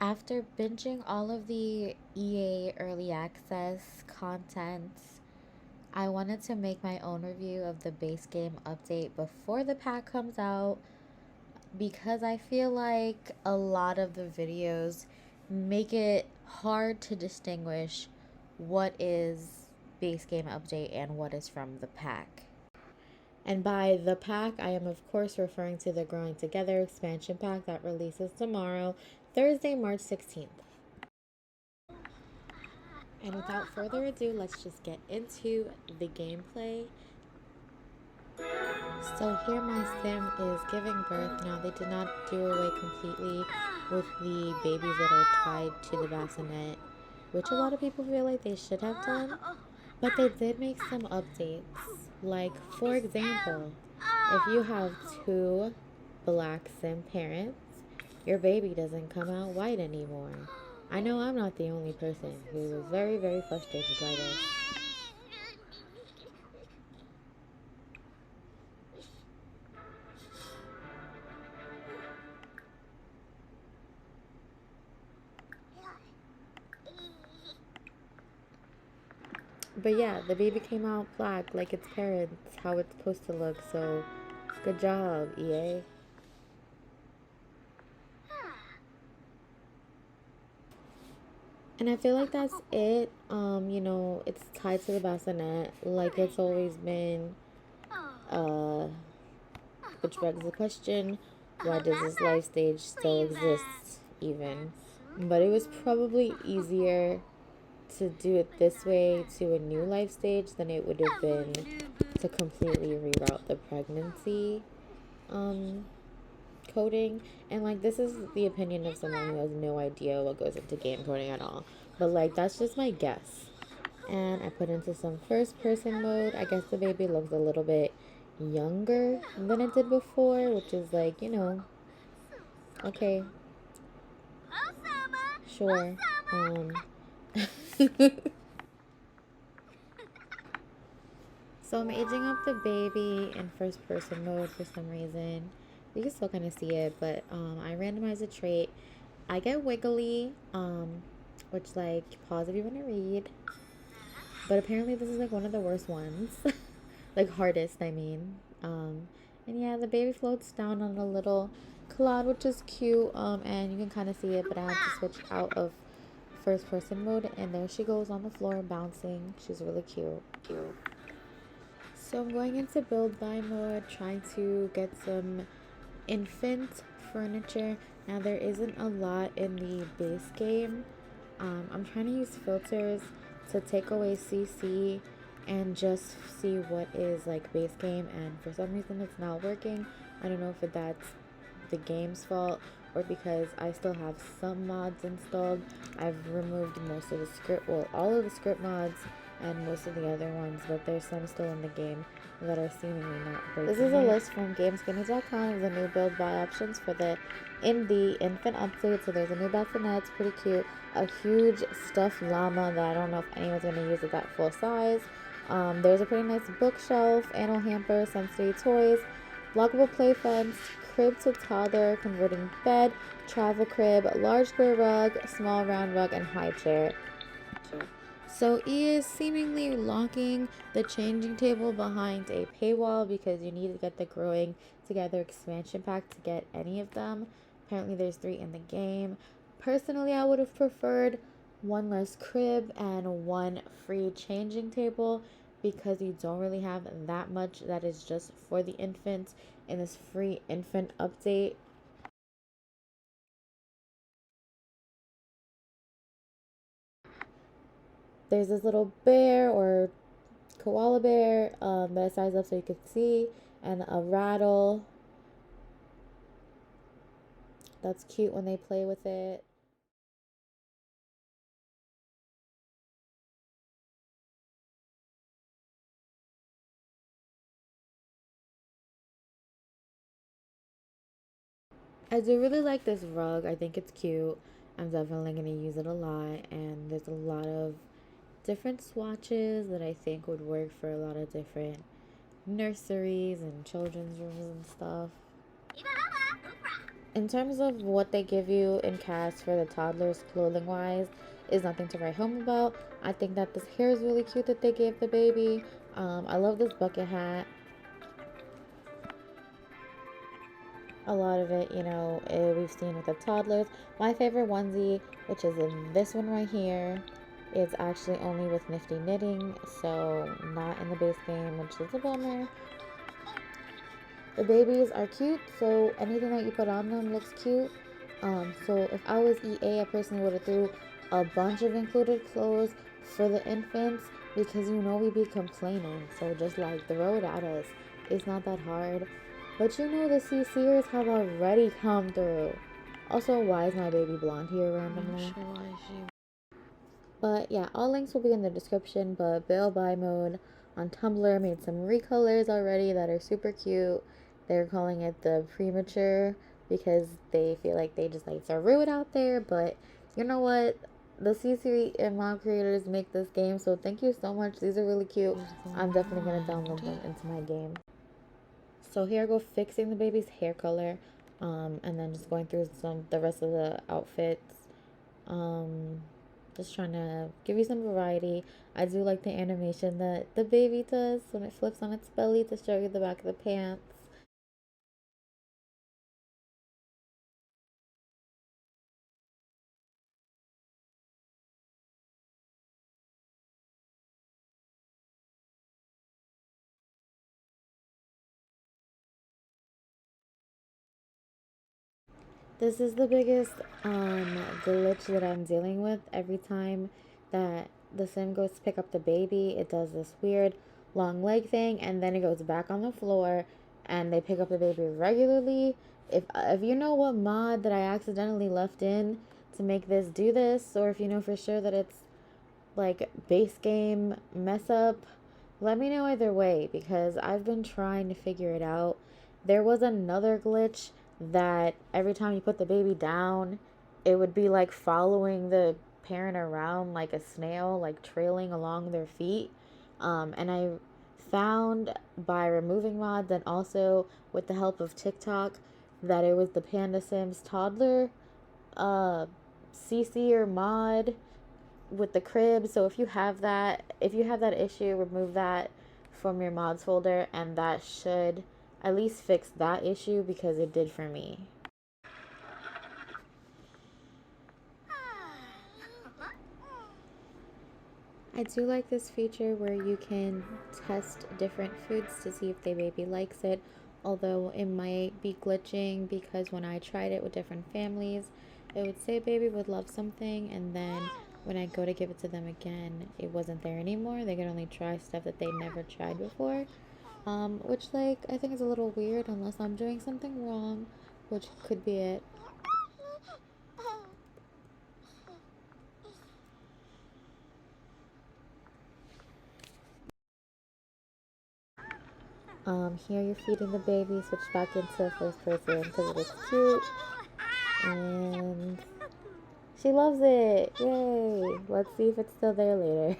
After binging all of the EA early access content, I wanted to make my own review of the base game update before the pack comes out because I feel like a lot of the videos make it hard to distinguish what is base game update and what is from the pack. And by the pack, I am of course referring to the Growing Together expansion pack that releases tomorrow, Thursday, March 16th. And without further ado, let's just get into the gameplay. So here my sim is giving birth. Now they did not do away completely with the babies that are tied to the bassinet, which a lot of people feel like they should have done. But they did make some updates. Like, for example, if you have two black sim parents, your baby doesn't come out white anymore. I know I'm not the only person who was very, very frustrated by this. But yeah, the baby came out black like its parents, how it's supposed to look, so good job, EA. And I feel like that's it. It's tied to the bassinet like it's always been. Uh, which begs the question, why does this life stage still exist even? But it was probably easier to do it this way to a new life stage than it would have been to completely reroute the pregnancy coding. And like, this is the opinion of someone who has no idea what goes into game coding at all, but like, that's just my guess. And I put into some first person mode. I guess the baby looks a little bit younger than it did before, which is like, okay, sure. So I'm aging up the baby in first person mode for some reason. You can still kind of see it, but I randomize a trait. I get wiggly, which, like, pause if you want to read. But apparently this is like one of the worst ones. Like, hardest, I mean. And yeah, the baby floats down on a little cloud, which is cute. And you can kind of see it, but I have to switch out of first person mode, and there she goes on the floor bouncing. She's really cute. So I'm going into build buy mode, trying to get some infant furniture. Now there isn't a lot in the base game. I'm trying to use filters to take away CC and just see what is like base game, and for some reason it's not working. I don't know if that's the game's fault or because I still have some mods installed. I've removed most of the script, well, all of the script mods and most of the other ones, but there's some still in the game that are seemingly not breaking. This is a list from gameskinny.com of the new build buy options for the infant update. So there's a new bassinet, it's pretty cute. A huge stuffed llama that I don't know if anyone's going to use it that full size. There's a pretty nice bookshelf, animal hamper, sensory toys, lockable play fence, crib to toddler, converting bed, travel crib, large square rug, small round rug, and high chair. So E is seemingly locking the changing table behind a paywall because you need to get the Growing Together expansion pack to get any of them. Apparently there's 3 in the game. Personally, I would have preferred 1 less crib and 1 free changing table because you don't really have that much that is just for the infants in this free infant update. There's this little bear or koala bear that I sized up so you could see, and a rattle. That's cute when they play with it. I do really like this rug. I think it's cute. I'm definitely going to use it a lot, and there's a lot of different swatches that I think would work for a lot of different nurseries and children's rooms and stuff. In terms of what they give you in cast for the toddlers clothing wise is nothing to write home about. I think that this hair is really cute that they gave the baby. I love this bucket hat. A lot of it, we've seen with the toddlers. My favorite onesie, which is in this one right here, is actually only with Nifty Knitting, so not in the base game, which is a bummer. The babies are cute, so anything that you put on them looks cute. So if I was EA, I personally would have threw a bunch of included clothes for the infants because we be complaining. So just like throw it at us. It's not that hard. But the CCers have already come through. Also, why is my baby blonde here randomly? I'm not sure why she. But yeah, all links will be in the description. But Bail Buy Mode on Tumblr made some recolors already that are super cute. They're calling it the premature because they feel like they just like threw it out there. But you know what? The CC and mod creators make this game, so thank you so much. These are really cute. I'm definitely gonna download them into my game. So here I go fixing the baby's hair color, and then just going through the rest of the outfits. Just trying to give you some variety. I do like the animation that the baby does when it flips on its belly to show you the back of the pants. This is the biggest glitch that I'm dealing with. Every time that the sim goes to pick up the baby, it does this weird long leg thing, and then it goes back on the floor, and they pick up the baby regularly. If you know what mod that I accidentally left in to make this do this, or if you know for sure that it's like base game mess up, let me know either way because I've been trying to figure it out. There was another glitch that every time you put the baby down, it would be like following the parent around like a snail, like trailing along their feet. And I found by removing mods and also with the help of TikTok that it was the Pandasims toddler CC or mod with the crib. So if you have that issue, remove that from your mods folder, and that should at least fix that issue because it did for me. I do like this feature where you can test different foods to see if the baby likes it, although it might be glitching because when I tried it with different families, it would say baby would love something, and then when I go to give it to them again, it wasn't there anymore. They could only try stuff that they never tried before, which I think is a little weird unless I'm doing something wrong, which could be it. Here you're feeding the baby, switch back into first person because it looks cute. And she loves it. Yay. Let's see if it's still there later.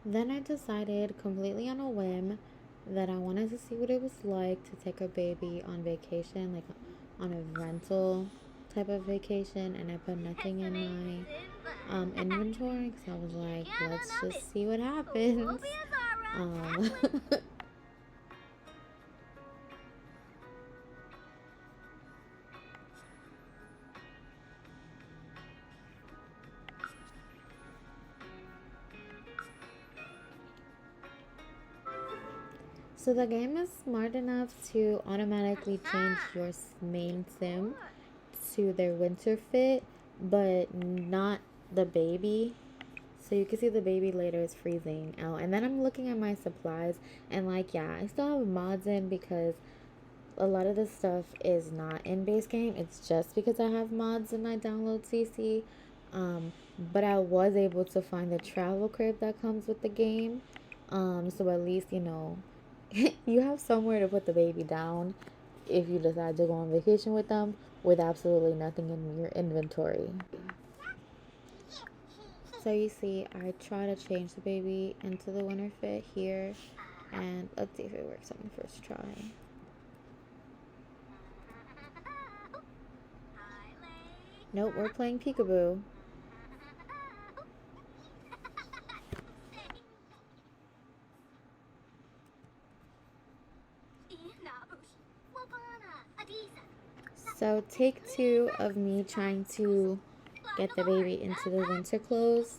Then I decided completely on a whim that I wanted to see what it was like to take a baby on vacation, like on a rental type of vacation, and I put nothing in my inventory because I was like, let's just see what happens. So the game is smart enough to automatically change your main sim to their winter fit, but not the baby. So you can see the baby later is freezing out. And then I'm looking at my supplies and yeah, I still have mods in because a lot of this stuff is not in base game. It's just because I have mods in my download CC. But I was able to find the travel crib that comes with the game. So at least, you have somewhere to put the baby down if you decide to go on vacation with them with absolutely nothing in your inventory. So you see, I try to change the baby into the winter fit here, and let's see if it works on the first try. Nope, we're playing peekaboo. So take two of me trying to get the baby into the winter clothes.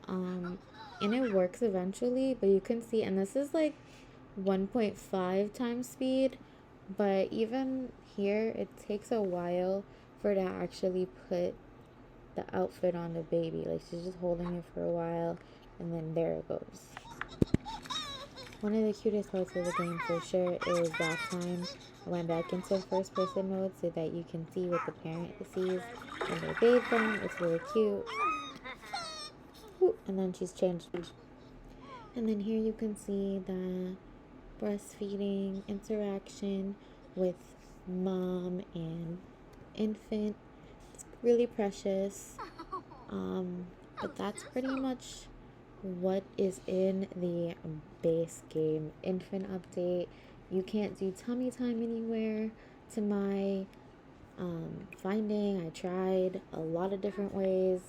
And it works eventually, but you can see, and this is like 1.5 times speed, but even here it takes a while for her to actually put the outfit on the baby. Like, she's just holding it for a while, and then there it goes. One of the cutest parts of the game for sure is that time I went back into first person mode so that you can see what the parent sees when they bathe them. It's really cute. Ooh, and then she's changed. And then here you can see the breastfeeding interaction with mom and infant. It's really precious. But that's pretty much what is in the base game infant update. You can't do tummy time anywhere to my finding. I tried a lot of different ways.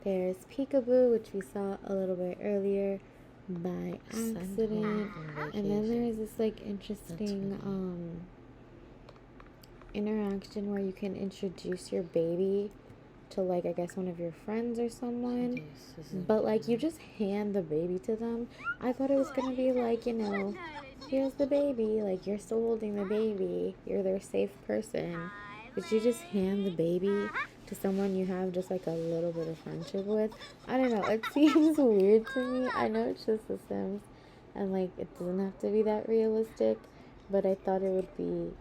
There's peekaboo, which we saw a little bit earlier by accident, and then there's this like interesting interaction where you can introduce your baby to, like, I guess one of your friends or someone, but like you just hand the baby to them. I thought it was gonna be like, you know, here's the baby, like you're still holding the baby, you're their safe person, but you just hand the baby to someone you have just like a little bit of friendship with. I don't know, it seems weird to me. I know it's just The Sims and like it doesn't have to be that realistic, but I thought it would be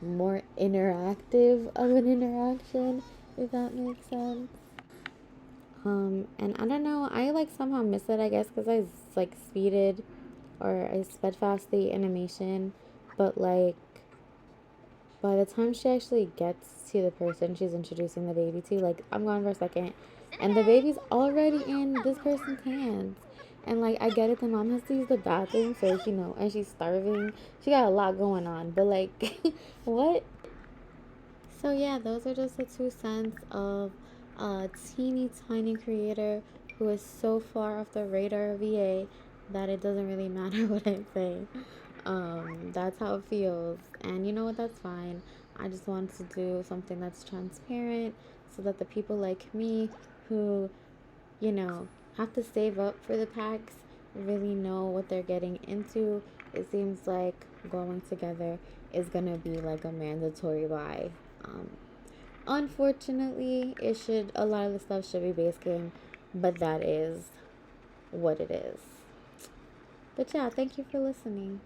more interactive of an interaction, if that makes sense. And I don't know, I like somehow missed it, I guess, because I like speeded or I sped fast the animation, but like by the time she actually gets to the person she's introducing the baby to, like, I'm gone for a second, and the baby's already in this person's hands. And, like, I get it, the mom has to use the bathroom, so, you know, and she's starving. She got a lot going on, but, like, what? So, yeah, those are just the 2 cents of a teeny tiny creator who is so far off the radar of EA that it doesn't really matter what I say. That's how it feels, and you know what, that's fine. I just wanted to do something that's transparent so that the people like me who, you know, have to save up for the packs really know what they're getting into. It seems like going together is gonna be like a mandatory buy. Unfortunately, a lot of the stuff should be base game, but that is what it is. But yeah, thank you for listening.